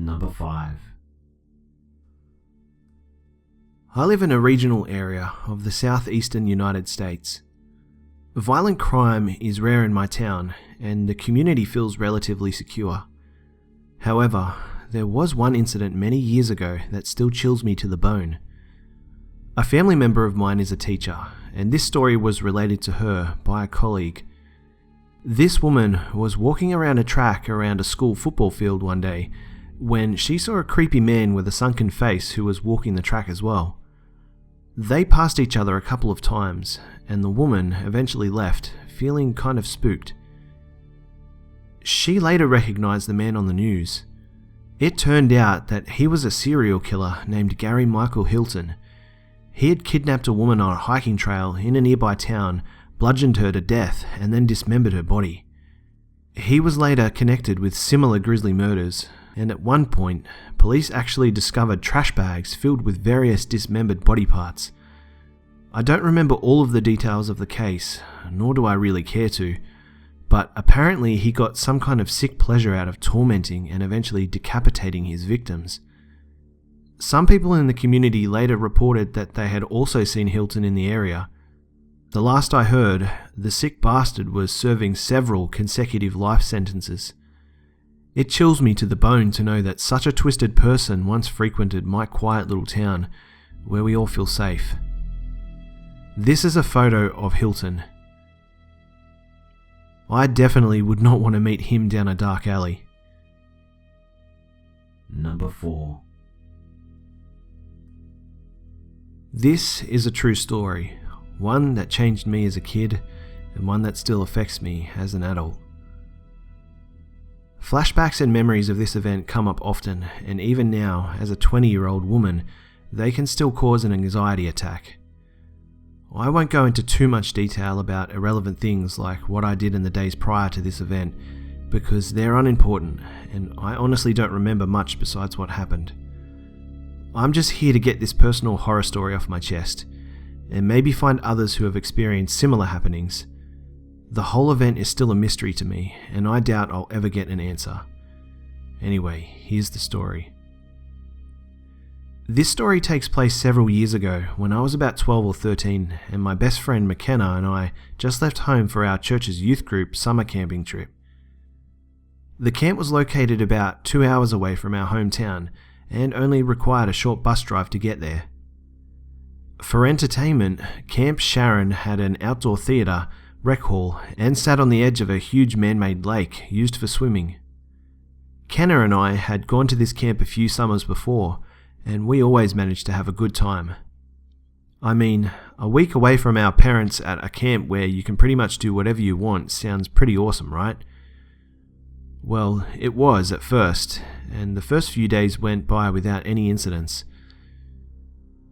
Number 5. I live in a regional area of the southeastern United States. Violent crime is rare in my town, and the community feels relatively secure. However, there was one incident many years ago that still chills me to the bone. A family member of mine is a teacher, and this story was related to her by a colleague. This woman was walking around a track around a school football field one day when she saw a creepy man with a sunken face who was walking the track as well. They passed each other a couple of times, and the woman eventually left, feeling kind of spooked. She later recognized the man on the news. It turned out that he was a serial killer named Gary Michael Hilton. He had kidnapped a woman on a hiking trail in a nearby town, bludgeoned her to death, and then dismembered her body. He was later connected with similar grisly murders, and at one point, police actually discovered trash bags filled with various dismembered body parts. I don't remember all of the details of the case, nor do I really care to, but apparently he got some kind of sick pleasure out of tormenting and eventually decapitating his victims. Some people in the community later reported that they had also seen Hilton in the area. The last I heard, the sick bastard was serving several consecutive life sentences. It chills me to the bone to know that such a twisted person once frequented my quiet little town, where we all feel safe. This is a photo of Hilton. I definitely would not want to meet him down a dark alley. Number 4. This is a true story, one that changed me as a kid, and one that still affects me as an adult. Flashbacks and memories of this event come up often, and even now, as a 20-year-old woman, they can still cause an anxiety attack. I won't go into too much detail about irrelevant things like what I did in the days prior to this event, because they're unimportant, and I honestly don't remember much besides what happened. I'm just here to get this personal horror story off my chest, and maybe find others who have experienced similar happenings. The whole event is still a mystery to me, and I doubt I'll ever get an answer. Anyway, here's the story. This story takes place several years ago when I was about 12 or 13, and my best friend McKenna and I just left home for our church's youth group summer camping trip. The camp was located about 2 hours away from our hometown, and only required a short bus drive to get there. For entertainment, Camp Sharon had an outdoor theatre, rec hall, and sat on the edge of a huge man-made lake used for swimming. Kenna and I had gone to this camp a few summers before, and we always managed to have a good time. I mean, a week away from our parents at a camp where you can pretty much do whatever you want sounds pretty awesome, right? Well, it was at first, and the first few days went by without any incidents.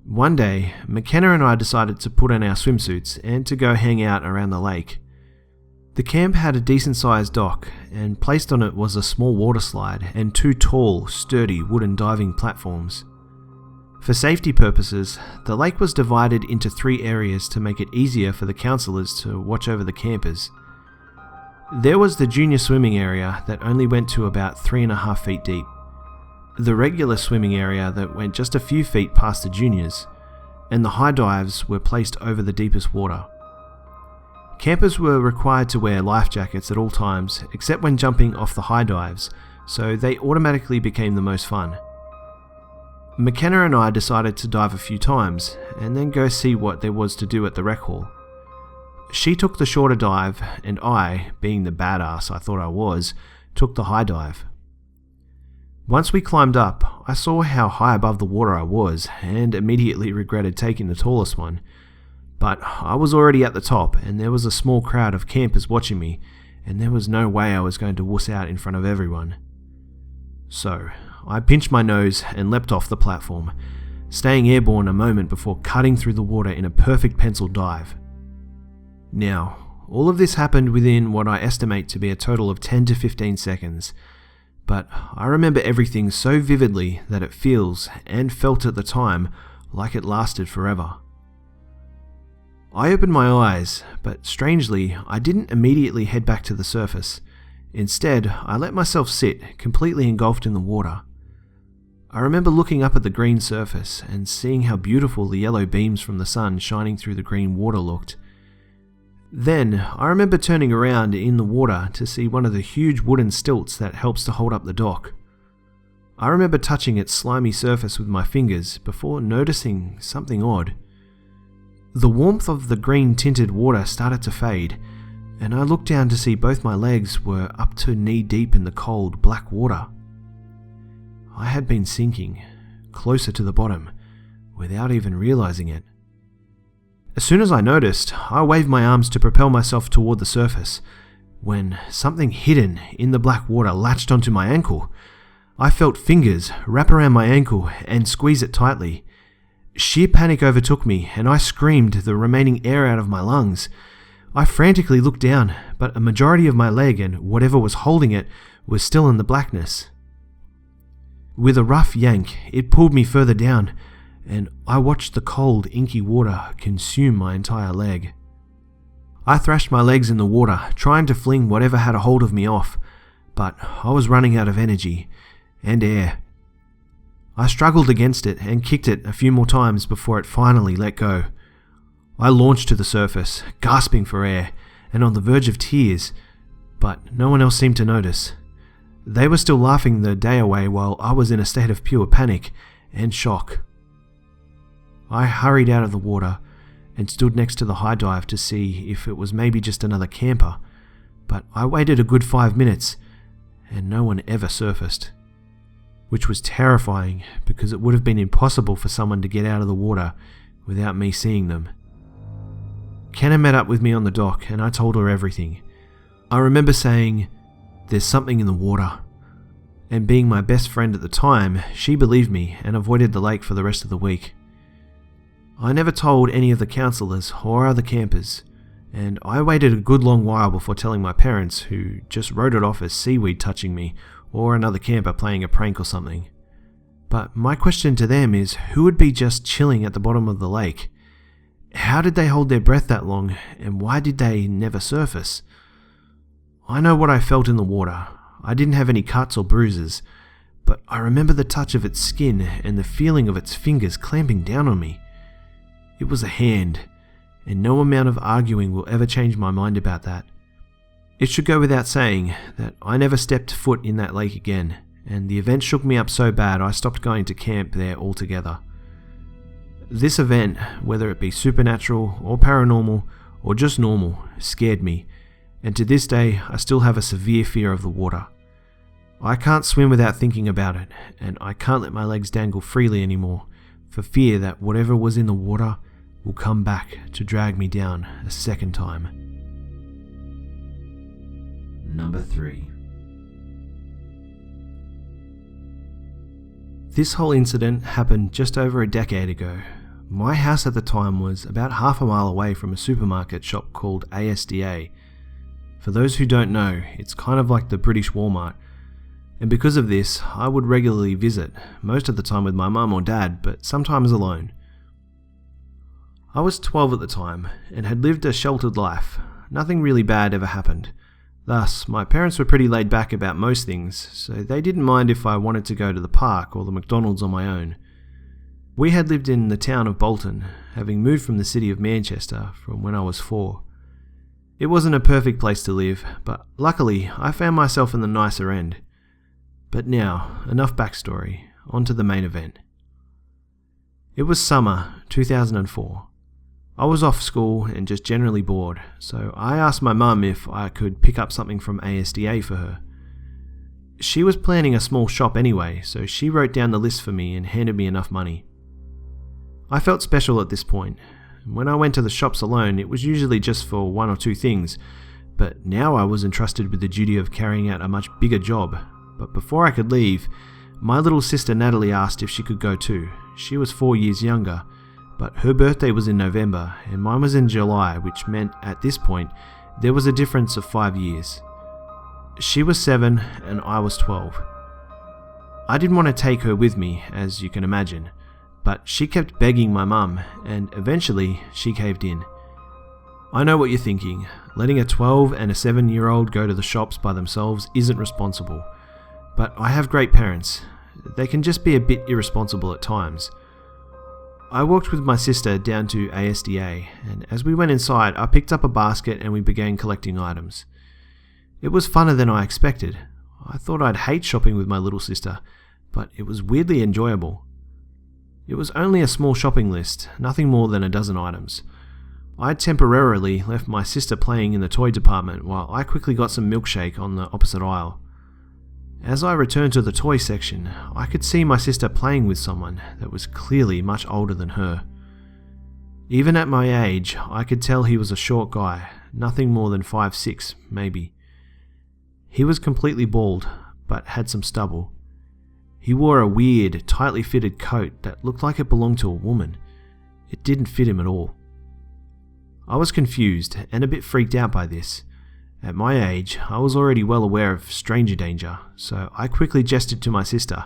One day, McKenna and I decided to put on our swimsuits and to go hang out around the lake. The camp had a decent-sized dock, and placed on it was a small water slide and 2 tall, sturdy wooden diving platforms. For safety purposes, the lake was divided into 3 areas to make it easier for the counselors to watch over the campers. There was the junior swimming area that only went to about 3.5 feet deep, the regular swimming area that went just a few feet past the juniors, and the high dives were placed over the deepest water. Campers were required to wear life jackets at all times except when jumping off the high dives, so they automatically became the most fun. McKenna and I decided to dive a few times and then go see what there was to do at the rec hall. She took the shorter dive, and I, being the badass I thought I was, took the high dive. Once we climbed up, I saw how high above the water I was, and immediately regretted taking the tallest one. But I was already at the top, and there was a small crowd of campers watching me, and there was no way I was going to wuss out in front of everyone. So, I pinched my nose and leapt off the platform, staying airborne a moment before cutting through the water in a perfect pencil dive. Now, all of this happened within what I estimate to be a total of 10 to 15 seconds, but I remember everything so vividly that it feels, and felt at the time, like it lasted forever. I opened my eyes, but strangely, I didn't immediately head back to the surface. Instead, I let myself sit, completely engulfed in the water. I remember looking up at the green surface and seeing how beautiful the yellow beams from the sun shining through the green water looked. Then, I remember turning around in the water to see one of the huge wooden stilts that helps to hold up the dock. I remember touching its slimy surface with my fingers before noticing something odd. The warmth of the green-tinted water started to fade, and I looked down to see both my legs were up to knee-deep in the cold, black water. I had been sinking, closer to the bottom, without even realizing it. As soon as I noticed, I waved my arms to propel myself toward the surface, when something hidden in the black water latched onto my ankle. I felt fingers wrap around my ankle and squeeze it tightly. Sheer panic overtook me, and I screamed the remaining air out of my lungs. I frantically looked down, but a majority of my leg and whatever was holding it was still in the blackness. With a rough yank, it pulled me further down, and I watched the cold, inky water consume my entire leg. I thrashed my legs in the water, trying to fling whatever had a hold of me off, but I was running out of energy and air. I struggled against it and kicked it a few more times before it finally let go. I launched to the surface, gasping for air and on the verge of tears, but no one else seemed to notice. They were still laughing the day away while I was in a state of pure panic and shock. I hurried out of the water and stood next to the high dive to see if it was maybe just another camper, but I waited a good 5 minutes and no one ever surfaced, which was terrifying because it would have been impossible for someone to get out of the water without me seeing them. Kenna met up with me on the dock and I told her everything. I remember saying, "There's something in the water," and being my best friend at the time, she believed me and avoided the lake for the rest of the week. I never told any of the counsellors or other campers, and I waited a good long while before telling my parents, who just wrote it off as seaweed touching me or another camper playing a prank or something. But my question to them is, who would be just chilling at the bottom of the lake? How did they hold their breath that long, and why did they never surface? I know what I felt in the water. I didn't have any cuts or bruises, but I remember the touch of its skin and the feeling of its fingers clamping down on me. It was a hand, and no amount of arguing will ever change my mind about that. It should go without saying that I never stepped foot in that lake again, and the event shook me up so bad I stopped going to camp there altogether. This event, whether it be supernatural or paranormal or just normal, scared me, and to this day I still have a severe fear of the water. I can't swim without thinking about it, and I can't let my legs dangle freely anymore, for fear that whatever was in the water will come back to drag me down a second time. Number 3. This whole incident happened just over a decade ago. My house at the time was about half a mile away from a supermarket shop called Asda. For those who don't know, it's kind of like the British Walmart, and because of this, I would regularly visit, most of the time with my mum or dad, but sometimes alone. I was 12 at the time, and had lived a sheltered life. Nothing really bad ever happened. Thus, my parents were pretty laid back about most things, so they didn't mind if I wanted to go to the park or the McDonald's on my own. We had lived in the town of Payton, having moved from the city of Manchester from when I was 4. It wasn't a perfect place to live, but luckily I found myself in the nicer end. But now, enough backstory, on to the main event. It was summer 2004. I was off school and just generally bored, so I asked my mum if I could pick up something from ASDA for her. She was planning a small shop anyway, so she wrote down the list for me and handed me enough money. I felt special at this point. When I went to the shops alone, it was usually just for 1 or 2 things, but now I was entrusted with the duty of carrying out a much bigger job. But before I could leave, my little sister Natalie asked if she could go too. She was 4 years younger, but her birthday was in November and mine was in July, which meant at this point there was a difference of 5 years. She was 7 and I was 12. I didn't want to take her with me, as you can imagine, but she kept begging my mum, and eventually she caved in. I know what you're thinking. Letting a 12 and a 7-year-old go to the shops by themselves isn't responsible. But I have great parents. they can just be a bit irresponsible at times. I walked with my sister down to Asda, and as we went inside, I picked up a basket and we began collecting items. It was funner than I expected. I thought I'd hate shopping with my little sister, but it was weirdly enjoyable. It was only a small shopping list, nothing more than a dozen items. I temporarily left my sister playing in the toy department while I quickly got some milkshake on the opposite aisle. As I returned to the toy section, I could see my sister playing with someone that was clearly much older than her. Even at my age, I could tell he was a short guy, nothing more than 5'6", maybe. He was completely bald, but had some stubble. He wore a weird, tightly fitted coat that looked like it belonged to a woman. It didn't fit him at all. I was confused and a bit freaked out by this. At my age, I was already well aware of stranger danger, so I quickly gestured to my sister.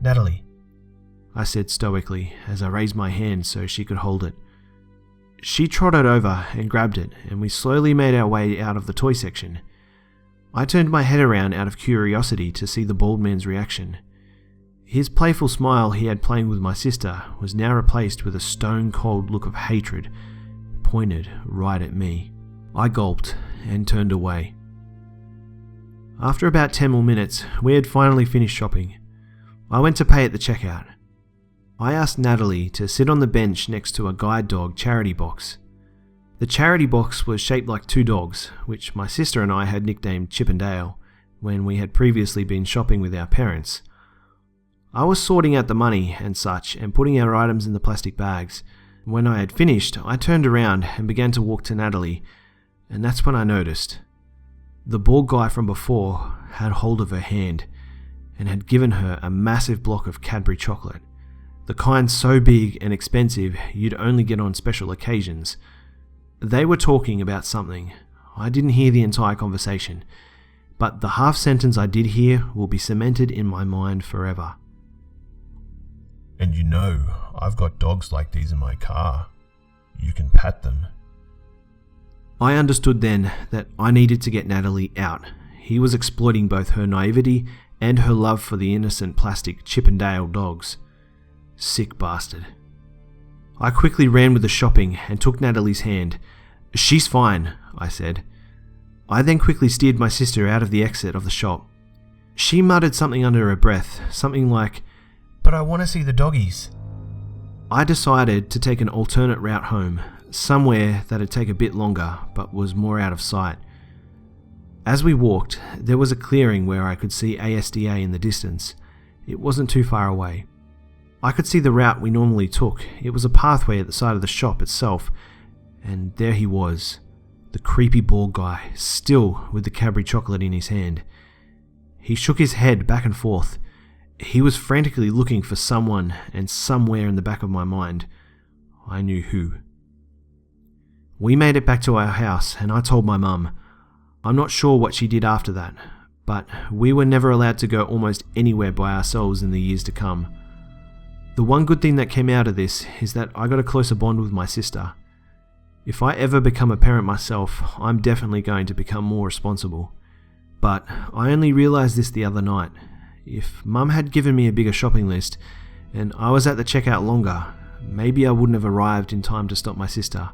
"Natalie," I said stoically as I raised my hand so she could hold it. She trotted over and grabbed it, and we slowly made our way out of the toy section. I turned my head around out of curiosity to see the bald man's reaction. His playful smile he had playing with my sister was now replaced with a stone-cold look of hatred, pointed right at me. I gulped and turned away. After about 10 more minutes, we had finally finished shopping. I went to pay at the checkout. I asked Natalie to sit on the bench next to a guide dog charity box. The charity box was shaped like two dogs, which my sister and I had nicknamed Chip and Dale when we had previously been shopping with our parents. I was sorting out the money and such and putting our items in the plastic bags. When I had finished, I turned around and began to walk to Natalie, and that's when I noticed. The bald guy from before had hold of her hand and had given her a massive block of Cadbury chocolate, the kind so big and expensive you'd only get on special occasions. They were talking about something. I didn't hear the entire conversation, but the half sentence I did hear will be cemented in my mind forever. "And you know, I've got dogs like these in my car. You can pat them." I understood then that I needed to get Natalie out. He was exploiting both her naivety and her love for the innocent plastic Chip and Dale dogs. Sick bastard. I quickly ran with the shopping and took Natalie's hand. "She's fine," I said. I then quickly steered my sister out of the exit of the shop. She muttered something under her breath, something like, "But I want to see the doggies." I decided to take an alternate route home, somewhere that'd take a bit longer but was more out of sight. As we walked, there was a clearing where I could see ASDA in the distance. It wasn't too far away. I could see the route we normally took. It was a pathway at the side of the shop itself, and there he was, the creepy bald guy, still with the Cadbury chocolate in his hand. He shook his head back and forth. He was frantically looking for someone, and somewhere in the back of my mind, I knew who. We made it back to our house, and I told my mum. I'm not sure what she did after that, but we were never allowed to go almost anywhere by ourselves in the years to come. The one good thing that came out of this is that I got a closer bond with my sister. If I ever become a parent myself, I'm definitely going to become more responsible. But I only realised this the other night. If Mum had given me a bigger shopping list, and I was at the checkout longer, maybe I wouldn't have arrived in time to stop my sister.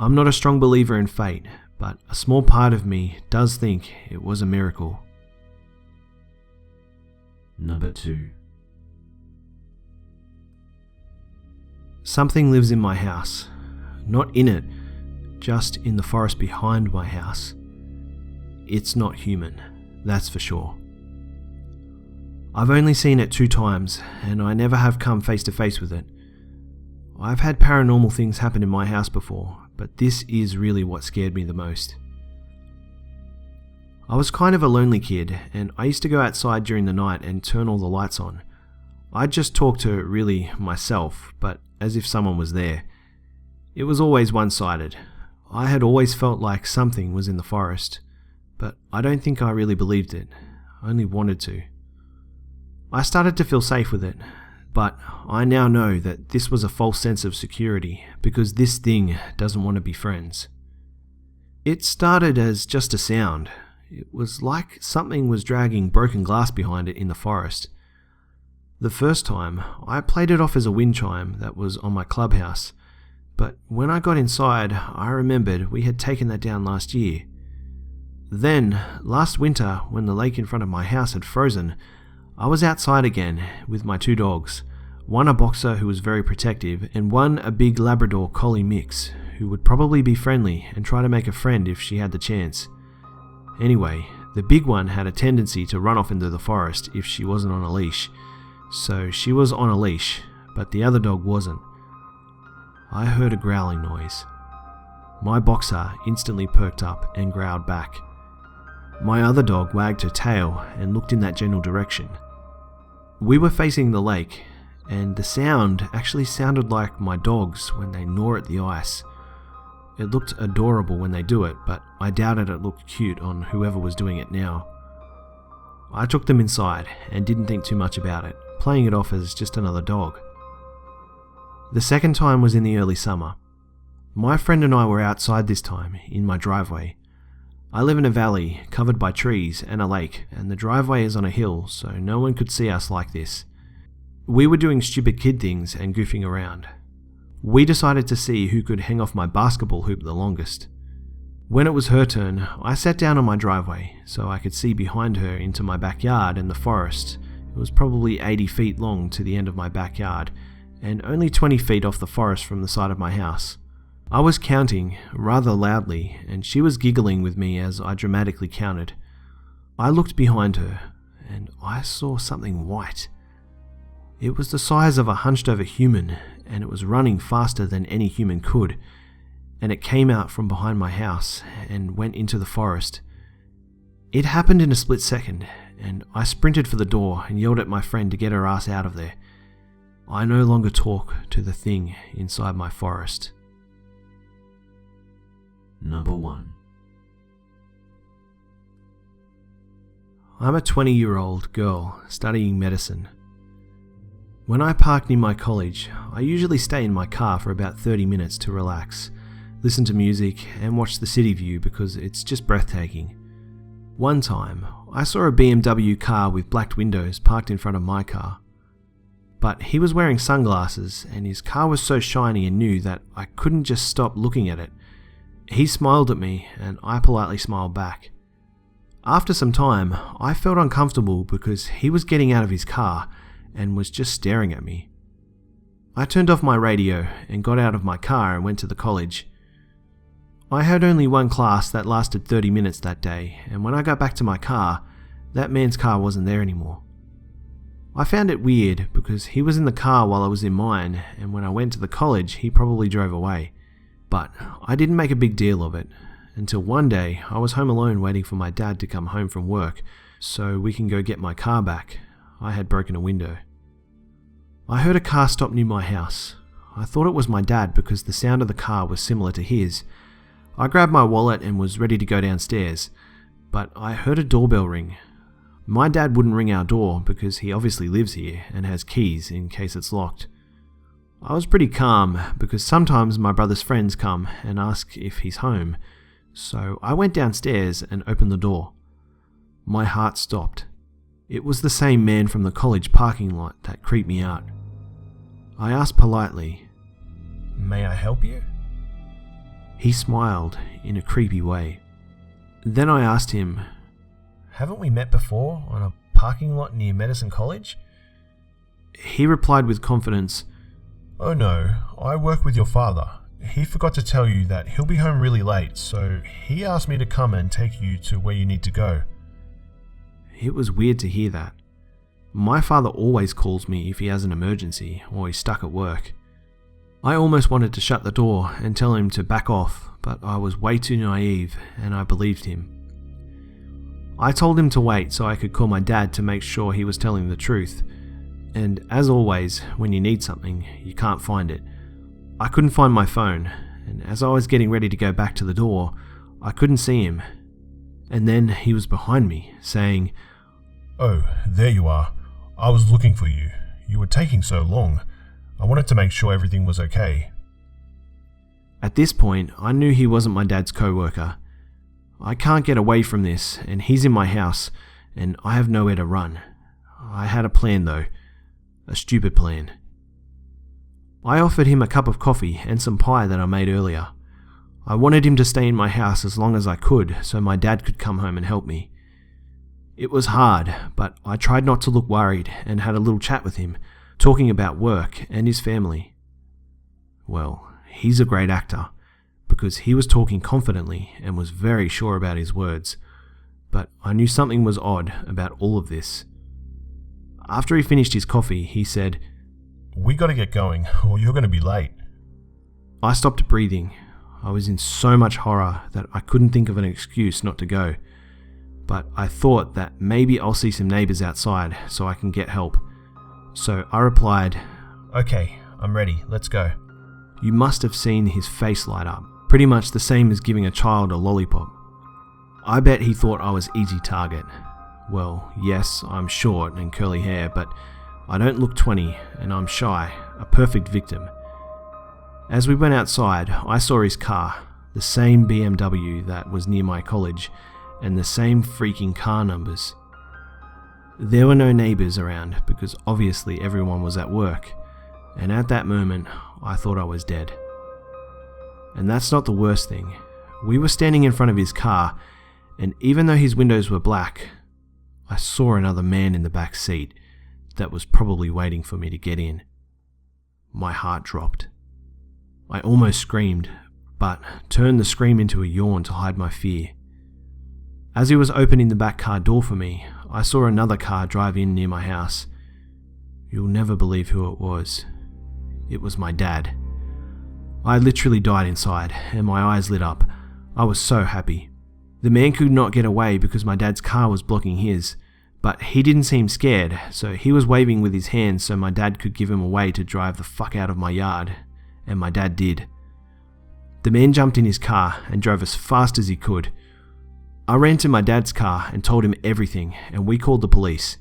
I'm not a strong believer in fate, but a small part of me does think it was a miracle. Number 2. Something lives in my house. Not in it, just in the forest behind my house. It's not human, that's for sure. I've only seen it 2 times, and I never have come face to face with it. I've had paranormal things happen in my house before, but this is really what scared me the most. I was kind of a lonely kid, and I used to go outside during the night and turn all the lights on. I'd just talk to really myself, but as if someone was there. It was always one-sided. I had always felt like something was in the forest, but I don't think I really believed it. I only wanted to. I started to feel safe with it, but I now know that this was a false sense of security because this thing doesn't want to be friends. It started as just a sound. It was like something was dragging broken glass behind it in the forest. The first time, I played it off as a wind chime that was on my clubhouse, but when I got inside, I remembered we had taken that down last year. Then, last winter, when the lake in front of my house had frozen, I was outside again with my 2 dogs, one a boxer who was very protective, and one a big Labrador collie mix who would probably be friendly and try to make a friend if she had the chance. Anyway, the big one had a tendency to run off into the forest if she wasn't on a leash, so she was on a leash, but the other dog wasn't. I heard a growling noise. My boxer instantly perked up and growled back. My other dog wagged her tail and looked in that general direction. We were facing the lake, and the sound actually sounded like my dogs when they gnaw at the ice. It looked adorable when they do it, but I doubted it looked cute on whoever was doing it now. I took them inside and didn't think too much about it, playing it off as just another dog. The second time was in the early summer. My friend and I were outside this time, in my driveway. I live in a valley covered by trees and a lake, and the driveway is on a hill, so no one could see us like this. We were doing stupid kid things and goofing around. We decided to see who could hang off my basketball hoop the longest. When it was her turn, I sat down on my driveway so I could see behind her into my backyard and the forest. It was probably 80 feet long to the end of my backyard, and only 20 feet off the forest from the side of my house. I was counting rather loudly, and she was giggling with me as I dramatically counted. I looked behind her, and I saw something white. It was the size of a hunched-over human, and it was running faster than any human could, and it came out from behind my house and went into the forest. It happened in a split second, and I sprinted for the door and yelled at my friend to get her ass out of there. I no longer talk to the thing inside my forest. Number 1. I'm a 20-year-old girl studying medicine. When I park near my college, I usually stay in my car for about 30 minutes to relax, listen to music, and watch the city view because it's just breathtaking. One time, I saw a BMW car with black windows parked in front of my car. But he was wearing sunglasses, and his car was so shiny and new that I couldn't just stop looking at it. He smiled at me, and I politely smiled back. After some time, I felt uncomfortable because he was getting out of his car and was just staring at me. I turned off my radio and got out of my car and went to the college. I had only one class that lasted 30 minutes that day, and when I got back to my car, that man's car wasn't there anymore. I found it weird because he was in the car while I was in mine, and when I went to the college, he probably drove away. But I didn't make a big deal of it, until one day I was home alone waiting for my dad to come home from work so we can go get my car back. I had broken a window. I heard a car stop near my house. I thought it was my dad because the sound of the car was similar to his. I grabbed my wallet and was ready to go downstairs, but I heard a doorbell ring. My dad wouldn't ring our door because he obviously lives here and has keys in case it's locked. I was pretty calm because sometimes my brother's friends come and ask if he's home, so I went downstairs and opened the door. My heart stopped. It was the same man from the college parking lot that creeped me out. I asked politely, "May I help you?" He smiled in a creepy way. Then I asked him, "Haven't we met before on a parking lot near Medicine College?" He replied with confidence, "Oh no, I work with your father. He forgot to tell you that he'll be home really late, so he asked me to come and take you to where you need to go." It was weird to hear that. My father always calls me if he has an emergency or he's stuck at work. I almost wanted to shut the door and tell him to back off, but I was way too naive and I believed him. I told him to wait so I could call my dad to make sure he was telling the truth. And as always, when you need something, you can't find it. I couldn't find my phone, and as I was getting ready to go back to the door, I couldn't see him. And then he was behind me, saying, "Oh, there you are. I was looking for you. You were taking so long. I wanted to make sure everything was okay." At this point, I knew he wasn't my dad's co-worker. I can't get away from this, and he's in my house, and I have nowhere to run. I had a plan though. A stupid plan. I offered him a cup of coffee and some pie that I made earlier. I wanted him to stay in my house as long as I could so my dad could come home and help me. It was hard, but I tried not to look worried and had a little chat with him, talking about work and his family. Well, he's a great actor, because he was talking confidently and was very sure about his words, but I knew something was odd about all of this. After he finished his coffee, he said, "We gotta get going, or you're gonna be late." I stopped breathing. I was in so much horror that I couldn't think of an excuse not to go. But I thought that maybe I'll see some neighbours outside so I can get help. So I replied, "Okay, I'm ready, let's go." You must have seen his face light up, pretty much the same as giving a child a lollipop. I bet he thought I was easy target. Well, yes, I'm short and curly hair, but I don't look 20 and I'm shy, a perfect victim. As we went outside, I saw his car, the same BMW that was near my college, and the same freaking car numbers. There were no neighbours around because obviously everyone was at work, and at that moment I thought I was dead. And that's not the worst thing. We were standing in front of his car, and even though his windows were black, I saw another man in the back seat that was probably waiting for me to get in. My heart dropped. I almost screamed, but turned the scream into a yawn to hide my fear. As he was opening the back car door for me, I saw another car drive in near my house. You'll never believe who it was. It was my dad. I literally died inside, and my eyes lit up. I was so happy. The man could not get away because my dad's car was blocking his, but he didn't seem scared, so he was waving with his hands so my dad could give him a way to drive the fuck out of my yard, and my dad did. The man jumped in his car and drove as fast as he could. I ran to my dad's car and told him everything, and we called the police.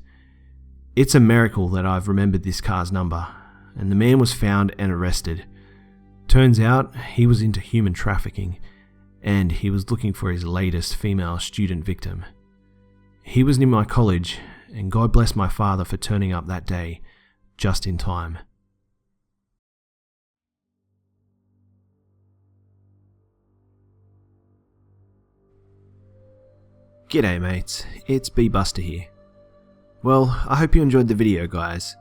It's a miracle that I've remembered this car's number, and the man was found and arrested. Turns out he was into human trafficking, and he was looking for his latest female student victim. He was near my college, and God bless my father for turning up that day, just in time. G'day mates, it's B-Buster here. Well, I hope you enjoyed the video guys.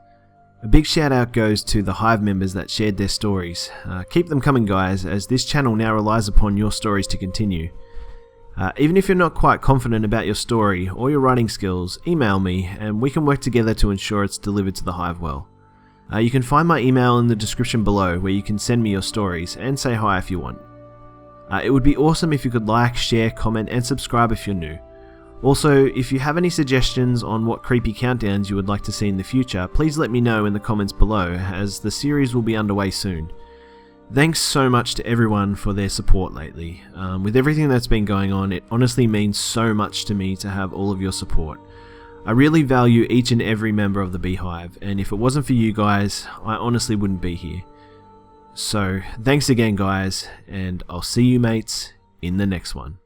A big shout out goes to the Hive members that shared their stories. Keep them coming guys, as this channel now relies upon your stories to continue. Even if you're not quite confident about your story or your writing skills, email me and we can work together to ensure it's delivered to the Hive well. You can find my email in the description below where you can send me your stories and say hi if you want. It would be awesome if you could like, share, comment and subscribe if you're new. Also, if you have any suggestions on what creepy countdowns you would like to see in the future, please let me know in the comments below, as the series will be underway soon. Thanks so much to everyone for their support lately. With everything that's been going on, it honestly means so much to me to have all of your support. I really value each and every member of the Beehive, and if it wasn't for you guys, I honestly wouldn't be here. So, thanks again guys, and I'll see you mates in the next one.